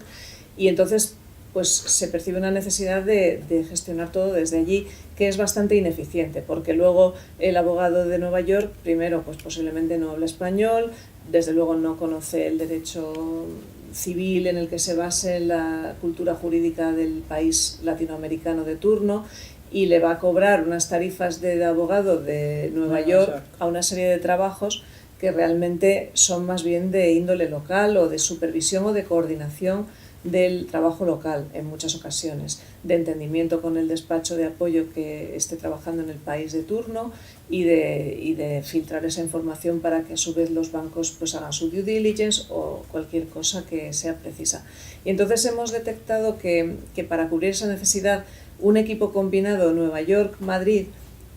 B: y entonces pues se percibe una necesidad de gestionar todo desde allí, que es bastante ineficiente, porque luego el abogado de Nueva York, primero, pues posiblemente no habla español, desde luego no conoce el derecho civil en el que se base la cultura jurídica del país latinoamericano de turno, y le va a cobrar unas tarifas de abogado de Nueva York a una serie de trabajos que realmente son más bien de índole local, o de supervisión o de coordinación del trabajo local, en muchas ocasiones, de entendimiento con el despacho de apoyo que esté trabajando en el país de turno, y de filtrar esa información para que a su vez los bancos pues hagan su due diligence o cualquier cosa que sea precisa. Y entonces hemos detectado que para cubrir esa necesidad, un equipo combinado Nueva York-Madrid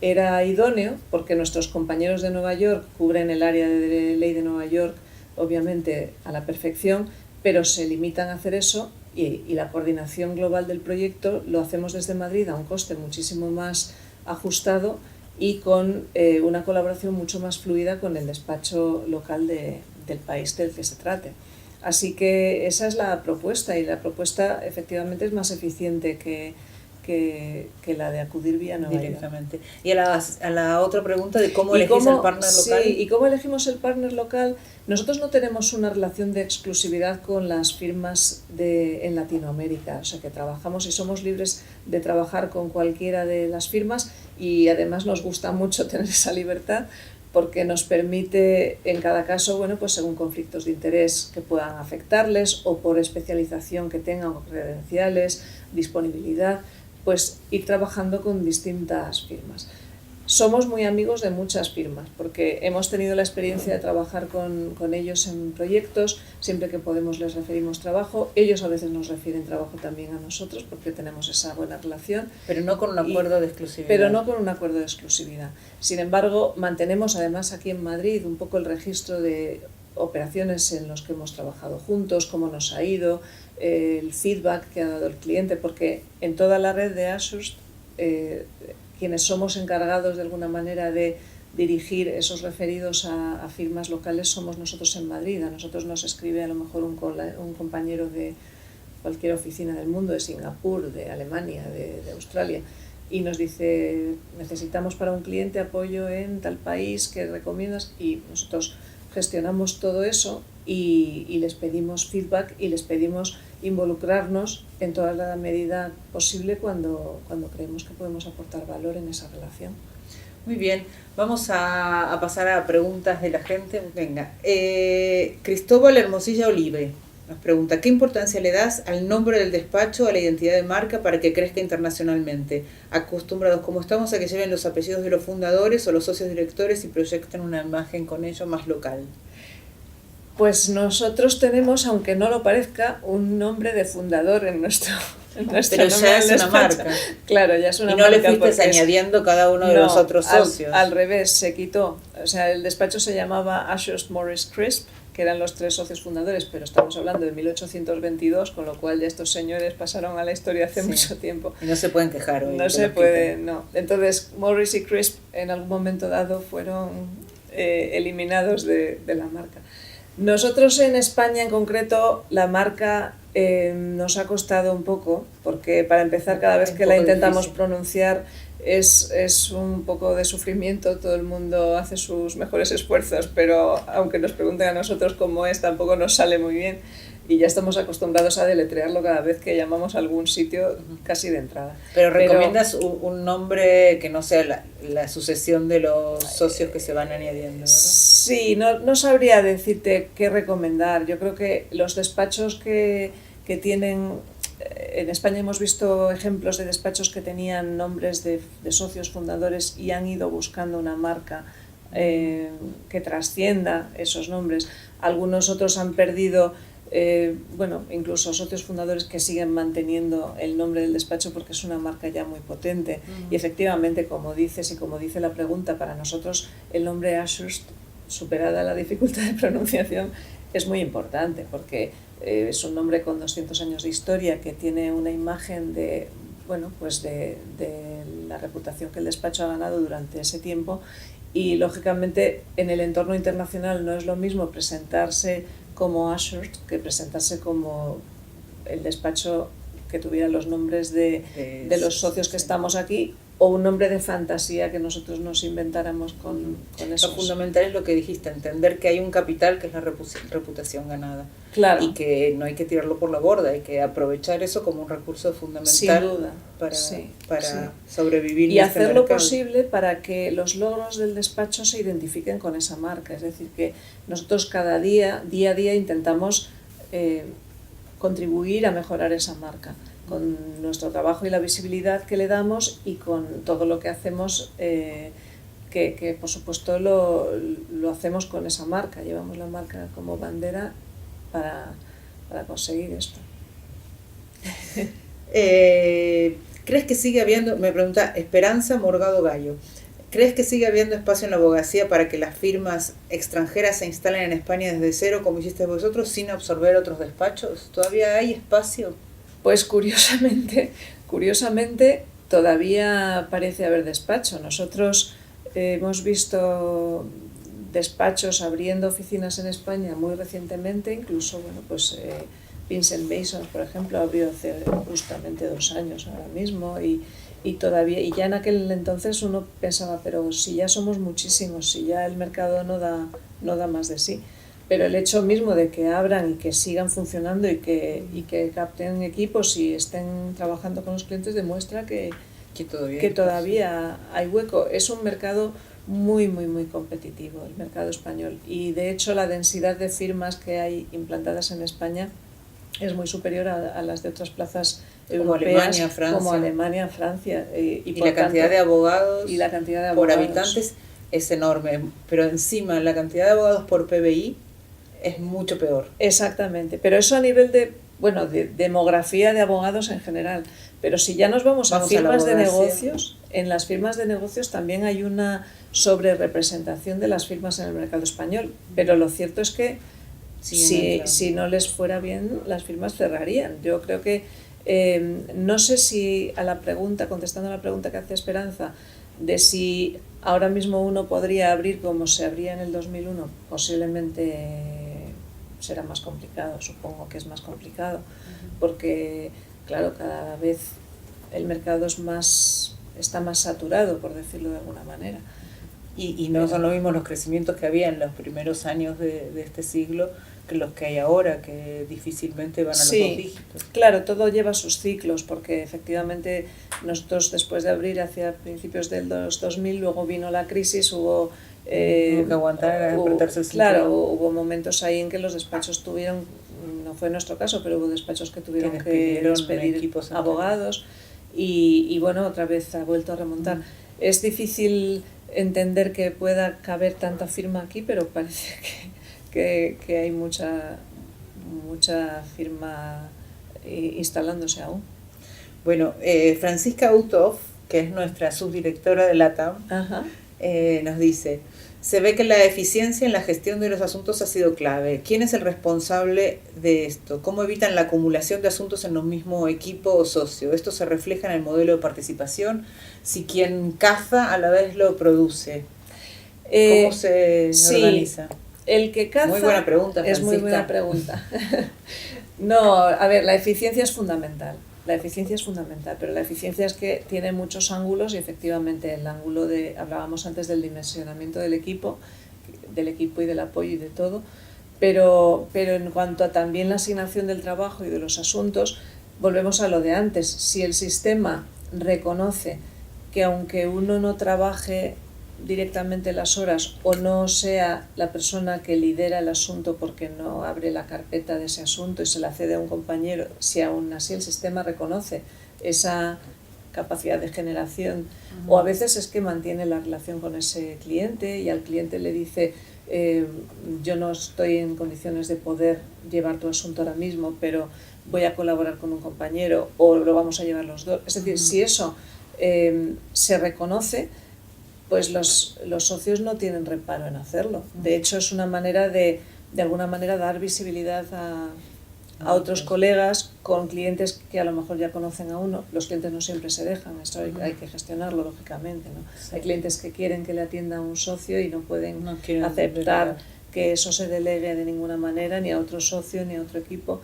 B: era idóneo, porque nuestros compañeros de Nueva York cubren el área de ley de Nueva York, obviamente, a la perfección, pero se limitan a hacer eso y la coordinación global del proyecto lo hacemos desde Madrid a un coste muchísimo más ajustado y con una colaboración mucho más fluida con el despacho local del país del que se trate. Así que esa es la propuesta, y la propuesta efectivamente es más eficiente que la de acudir vía Nueva York.
A: Directamente. Y a la otra pregunta de cómo elegís el partner local.
B: Sí, y cómo elegimos el partner local. Nosotros no tenemos una relación de exclusividad con las firmas en Latinoamérica, o sea que trabajamos y somos libres de trabajar con cualquiera de las firmas, y además nos gusta mucho tener esa libertad porque nos permite en cada caso, bueno, pues según conflictos de interés que puedan afectarles o por especialización que tengan o credenciales, disponibilidad, pues ir trabajando con distintas firmas. Somos muy amigos de muchas firmas porque hemos tenido la experiencia de trabajar con ellos en proyectos. Siempre que podemos les referimos trabajo, ellos a veces nos refieren trabajo también a nosotros porque tenemos esa buena relación.
A: Pero no con un acuerdo de exclusividad.
B: Pero no con un acuerdo de exclusividad. Sin embargo, mantenemos además aquí en Madrid un poco el registro de operaciones en los que hemos trabajado juntos, cómo nos ha ido, el feedback que ha dado el cliente, porque en toda la red de Ashurst, quienes somos encargados de alguna manera de dirigir esos referidos a firmas locales somos nosotros en Madrid. A nosotros nos escribe a lo mejor un compañero de cualquier oficina del mundo, de Singapur, de Alemania, de Australia, y nos dice: necesitamos para un cliente apoyo en tal país, ¿qué recomiendas? Y nosotros gestionamos todo eso y les pedimos feedback y les pedimos involucrarnos en toda la medida posible cuando creemos que podemos aportar valor en esa relación.
A: Muy bien, vamos a pasar a preguntas de la gente. Venga, Cristóbal Hermosilla Olive nos pregunta: ¿qué importancia le das al nombre del despacho, a la identidad de marca para que crezca internacionalmente? Acostumbrados como estamos a que lleven los apellidos de los fundadores o los socios directores y proyectan una imagen con ello más local.
B: Pues nosotros tenemos, aunque no lo parezca, un nombre de fundador en nuestro
A: Pero ya es una marca.
B: Claro, ya es una
A: marca. Y no le fuiste
B: añadiendo
A: cada uno de los otros socios.
B: Al revés, se quitó. O sea, el despacho se llamaba Ashurst Morris Crisp, que eran los 3 socios fundadores, pero estamos hablando de 1822, con lo cual ya estos señores pasaron a la historia hace mucho tiempo.
A: Y no se pueden quejar hoy.
B: No se puede, no. Entonces, Morris y Crisp en algún momento dado fueron eliminados de la marca. Nosotros en España en concreto la marca nos ha costado un poco, porque para empezar cada vez que la intentamos pronunciar es un poco de sufrimiento. Todo el mundo hace sus mejores esfuerzos, pero aunque nos pregunten a nosotros cómo es, tampoco nos sale muy bien. Y ya estamos acostumbrados a deletrearlo cada vez que llamamos a algún sitio, casi de entrada.
A: Pero ¿recomiendas un nombre que no sea la sucesión de los socios que se van añadiendo, ¿verdad?
B: Sí, no sabría decirte qué recomendar. Yo creo que los despachos que tienen... En España hemos visto ejemplos de despachos que tenían nombres de socios fundadores y han ido buscando una marca que trascienda esos nombres. Algunos otros han perdido... incluso socios fundadores que siguen manteniendo el nombre del despacho porque es una marca ya muy potente. Y efectivamente, como dices y como dice la pregunta, para nosotros el nombre Ashurst, superada la dificultad de pronunciación, es muy importante porque es un nombre con 200 años de historia que tiene una imagen de la reputación que el despacho ha ganado durante ese tiempo, y lógicamente en el entorno internacional no es lo mismo presentarse como Ashurst que presentarse como el despacho que tuviera los nombres de los socios que estamos aquí, o un nombre de fantasía que nosotros nos inventáramos con eso.
A: Lo fundamental es lo que dijiste, entender que hay un capital que es la reputación ganada.
B: Claro.
A: Y que no hay que tirarlo por la borda, hay que aprovechar eso como un recurso fundamental.
B: Sin duda.
A: para sobrevivir.
B: Y hacer lo posible para que los logros del despacho se identifiquen con esa marca. Es decir, que nosotros cada día a día, intentamos contribuir a mejorar esa marca con nuestro trabajo y la visibilidad que le damos y con todo lo que hacemos, que por supuesto lo hacemos con esa marca, llevamos la marca como bandera para conseguir esto.
A: ¿Crees que sigue habiendo, me pregunta Esperanza Morgado Gallo, ¿Crees que sigue habiendo espacio en la abogacía para que las firmas extranjeras se instalen en España desde cero, como hiciste vosotros, sin absorber otros despachos? ¿Todavía hay espacio?
B: Pues curiosamente todavía parece haber despacho. Nosotros hemos visto despachos abriendo oficinas en España muy recientemente, incluso Vincent Mason, por ejemplo, abrió hace justamente 2 años ahora mismo, y ya en aquel entonces uno pensaba, pero si ya somos muchísimos, si ya el mercado no da más de sí. Pero el hecho mismo de que abran y que sigan funcionando y que capten equipos y estén trabajando con los clientes demuestra que todavía hay hueco. Es un mercado muy competitivo, el mercado español, y de hecho la densidad de firmas que hay implantadas en España es muy superior a las de otras plazas europeas, como Alemania, Francia.
A: Y la cantidad de abogados por
B: abogados
A: habitantes es enorme, pero encima la cantidad de abogados por PBI es mucho peor.
B: Exactamente, pero eso a nivel de demografía de abogados en general. Pero si ya nos vamos a firmas de negocios, en las firmas de negocios también hay una sobrerepresentación de las firmas en el mercado español, pero lo cierto es que si no les fuera bien, las firmas cerrarían. Yo creo que, no sé si contestando a la pregunta que hace Esperanza, de si ahora mismo uno podría abrir como se abría en el 2001, posiblemente será más complicado, supongo que es más complicado, porque claro, cada vez el mercado está más saturado, por decirlo de alguna manera.
A: Y no son los mismos los crecimientos que había en los primeros años de este siglo que los que hay ahora, que difícilmente van a los 2 dígitos.
B: Claro, todo lleva sus ciclos, porque efectivamente nosotros después de abrir hacia principios del 2000, luego vino la crisis, hubo
A: que aguantar, apretarse el cinturón.
B: Claro, hubo momentos ahí en que los despachos tuvieron, no fue nuestro caso, pero hubo despachos que tuvieron que despedir abogados, y bueno, otra vez ha vuelto a remontar. Es difícil entender que pueda caber tanta firma aquí, pero parece que hay mucha firma instalándose aún.
A: Bueno, Francisca Uthoff, que es nuestra subdirectora de LATAM, nos dice: se ve que la eficiencia en la gestión de los asuntos ha sido clave. ¿Quién es el responsable de esto? ¿Cómo evitan la acumulación de asuntos en un mismo equipo o socio? ¿Esto se refleja en el modelo de participación? Si quien caza a la vez lo produce, ¿cómo se organiza?
B: El que caza,
A: muy buena pregunta,
B: Francisca. Es muy buena pregunta. No, a ver, la eficiencia es fundamental, pero la eficiencia es que tiene muchos ángulos, y efectivamente el ángulo hablábamos antes del dimensionamiento del equipo y del apoyo y de todo, pero en cuanto a también la asignación del trabajo y de los asuntos, volvemos a lo de antes. Si el sistema reconoce que aunque uno no trabaje directamente las horas o no sea la persona que lidera el asunto porque no abre la carpeta de ese asunto y se la cede a un compañero, si aún así el sistema reconoce esa capacidad de generación, o a veces es que mantiene la relación con ese cliente y al cliente le dice yo no estoy en condiciones de poder llevar tu asunto ahora mismo, pero voy a colaborar con un compañero o lo vamos a llevar los dos. Es decir, si eso se reconoce, pues los socios no tienen reparo en hacerlo. De hecho, es una manera de alguna manera dar visibilidad a otros colegas con clientes que a lo mejor ya conocen a uno. Los clientes no siempre se dejan, esto hay que gestionarlo lógicamente, ¿no? Sí. Hay clientes que quieren que le atienda a un socio y no pueden aceptar que eso se delegue de ninguna manera ni a otro socio ni a otro equipo,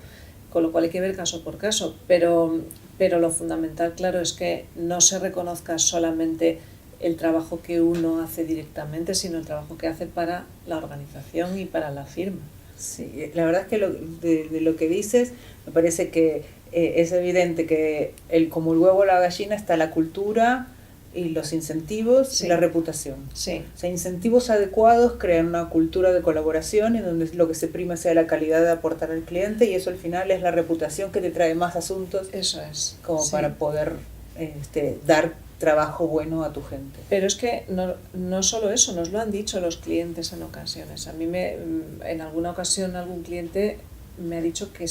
B: con lo cual hay que ver caso por caso. Pero lo fundamental, claro, es que no se reconozca solamente el trabajo que uno hace directamente, sino el trabajo que hace para la organización y para la firma.
A: Sí, la verdad es que de lo que dices, me parece que es evidente que como el huevo o la gallina está la cultura y los incentivos y la reputación.
B: Sí.
A: O sea, incentivos adecuados crean una cultura de colaboración en donde lo que se prima sea la calidad de aportar al cliente, y eso al final es la reputación que te trae más asuntos.
B: Eso es.
A: Como para poder dar trabajo bueno a tu gente.
B: Pero es que no solo eso, nos lo han dicho los clientes en ocasiones. A mí en alguna ocasión algún cliente me ha dicho que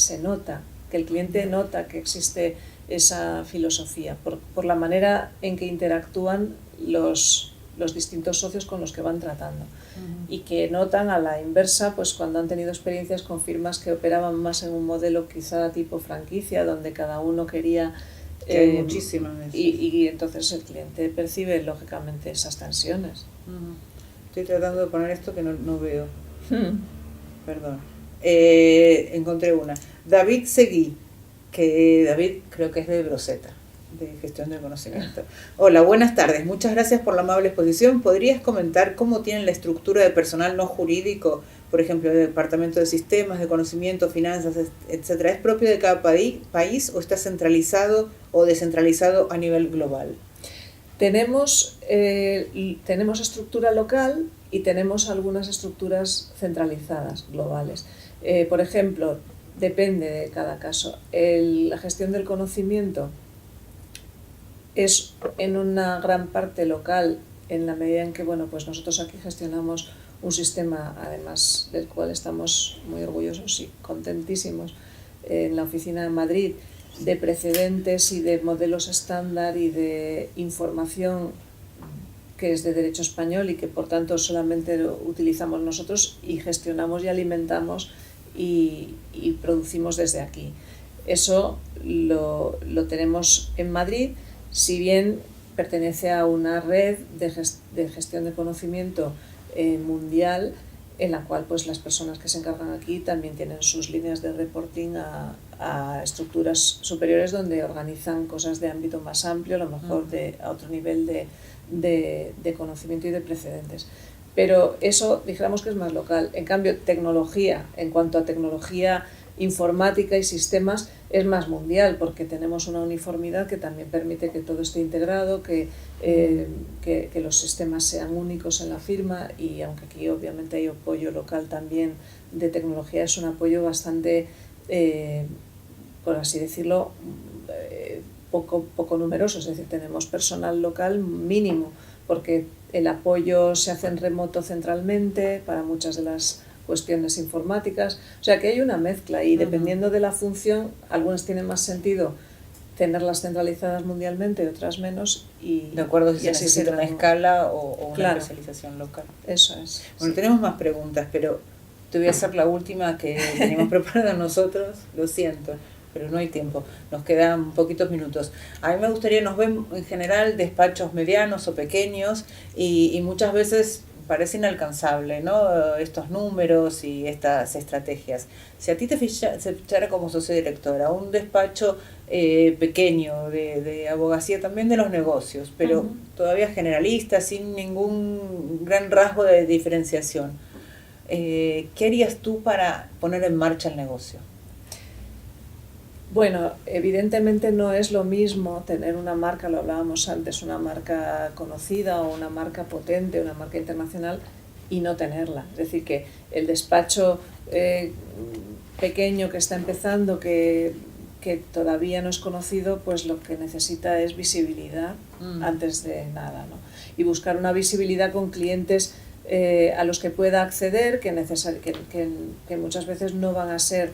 B: que el cliente nota que existe esa filosofía por la manera en que interactúan los los distintos socios con los que van tratando. Y que notan a la inversa, pues cuando han tenido experiencias con firmas que operaban más en un modelo quizá tipo franquicia, donde cada uno quería...
A: hay muchísimas veces.
B: Y entonces el cliente percibe lógicamente esas tensiones.
A: Estoy tratando de poner esto que no veo. Perdón. Encontré una. David Seguí, que David creo que es de Broseta, de Gestión del Conocimiento. Hola, buenas tardes. Muchas gracias por la amable exposición. ¿Podrías comentar cómo tienen la estructura de personal no jurídico, por ejemplo, el departamento de sistemas, de conocimiento, finanzas, etcétera? ¿Es propio de cada país o está centralizado o descentralizado a nivel global?
B: Tenemos estructura local y tenemos algunas estructuras centralizadas, globales. Por ejemplo, depende de cada caso. La gestión del conocimiento es en una gran parte local, en la medida en que pues nosotros aquí gestionamos un sistema, además del cual estamos muy orgullosos y contentísimos, en la oficina de Madrid, de precedentes y de modelos estándar y de información que es de derecho español y que por tanto solamente lo utilizamos nosotros y gestionamos y alimentamos y producimos desde aquí. Eso lo tenemos en Madrid, si bien pertenece a una red de gestión de conocimiento mundial, en la cual pues las personas que se encargan aquí también tienen sus líneas de reporting a estructuras superiores donde organizan cosas de ámbito más amplio, a lo mejor a otro nivel de conocimiento y de precedentes. Pero eso dijéramos que es más local. En cambio, tecnología, en cuanto a tecnología informática y sistemas, es más mundial porque tenemos una uniformidad que también permite que todo esté integrado, que los sistemas sean únicos en la firma, y aunque aquí obviamente hay apoyo local también de tecnología, es un apoyo bastante, por así decirlo, poco numeroso, es decir, tenemos personal local mínimo porque el apoyo se hace en remoto centralmente para muchas de las cuestiones informáticas, o sea que hay una mezcla y dependiendo de la función, algunas tienen más sentido tenerlas centralizadas mundialmente, otras menos, y
A: de acuerdo si se
B: así
A: necesita una escala o una especialización local.
B: Eso es.
A: Bueno,
B: sí.
A: Tenemos más preguntas, pero te voy a hacer la última que teníamos preparada nosotros, lo siento, pero no hay tiempo, nos quedan poquitos minutos. A mí me gustaría, nos ven en general despachos medianos o pequeños y muchas veces parece inalcanzable, ¿no? Estos números y estas estrategias. Si a ti te fichara como socio directora un despacho pequeño de abogacía, también de los negocios, pero todavía generalista, sin ningún gran rasgo de diferenciación, ¿qué harías tú para poner en marcha el negocio?
B: Bueno, evidentemente no es lo mismo tener una marca, lo hablábamos antes, una marca conocida o una marca potente, una marca internacional, y no tenerla. Es decir, que el despacho pequeño que está empezando, que todavía no es conocido, pues lo que necesita es visibilidad antes de nada, ¿no? Y buscar una visibilidad con clientes a los que pueda acceder, que muchas veces no van a ser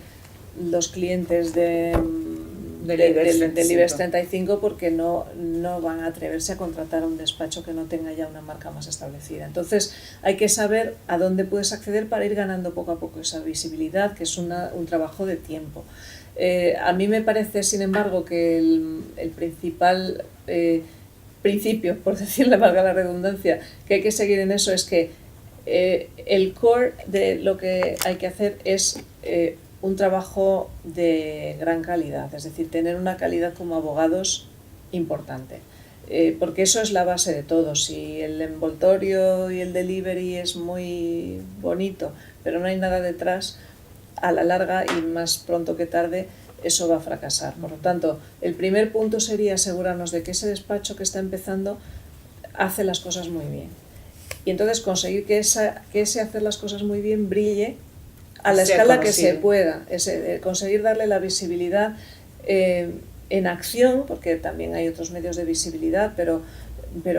B: los clientes del IBEX 35 porque no van a atreverse a contratar a un despacho que no tenga ya una marca más establecida. Entonces hay que saber a dónde puedes acceder para ir ganando poco a poco esa visibilidad, que es un trabajo de tiempo. A mí me parece, sin embargo, que el principal principio, por decirle, valga la redundancia, que hay que seguir en eso es que el core de lo que hay que hacer es un trabajo de gran calidad, es decir, tener una calidad como abogados importante, porque eso es la base de todo. Si el envoltorio y el delivery es muy bonito, pero no hay nada detrás, a la larga y más pronto que tarde, eso va a fracasar. Por lo tanto, el primer punto sería asegurarnos de que ese despacho que está empezando hace las cosas muy bien. Y entonces conseguir que ese hacer las cosas muy bien brille a la escala que se pueda, conseguir darle la visibilidad en acción, porque también hay otros medios de visibilidad, pero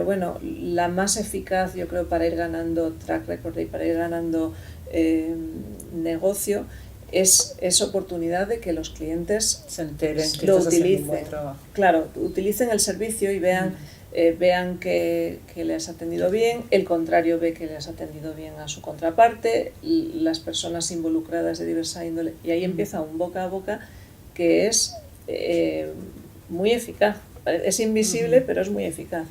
B: bueno, la más eficaz, yo creo, para ir ganando track record y para ir ganando negocio es oportunidad de que los clientes
A: se enteren, que
B: lo
A: estás haciendo un
B: utilicen.
A: buen trabajo.
B: Claro, utilicen el servicio y vean vean que le has atendido bien, el contrario ve que le has atendido bien a su contraparte, las personas involucradas de diversa índole, y ahí empieza un boca a boca que es muy eficaz. Es invisible, pero es muy eficaz.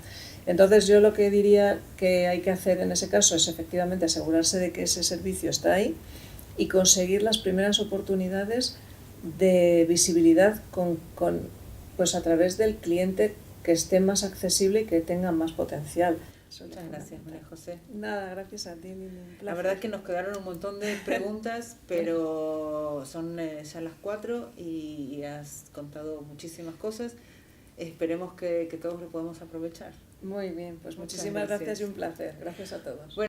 B: Entonces yo lo que diría que hay que hacer en ese caso es efectivamente asegurarse de que ese servicio está ahí y conseguir las primeras oportunidades de visibilidad pues a través del cliente que esté más accesible y que tenga más potencial.
A: Muchas gracias, María José.
B: Nada, gracias a ti, Lili, un placer.
A: La verdad es que nos quedaron un montón de preguntas, pero son ya las 4 y has contado muchísimas cosas. Esperemos que todos lo podamos aprovechar.
B: Muy bien, pues muchísimas gracias y un placer. Gracias a todos.
A: Bueno,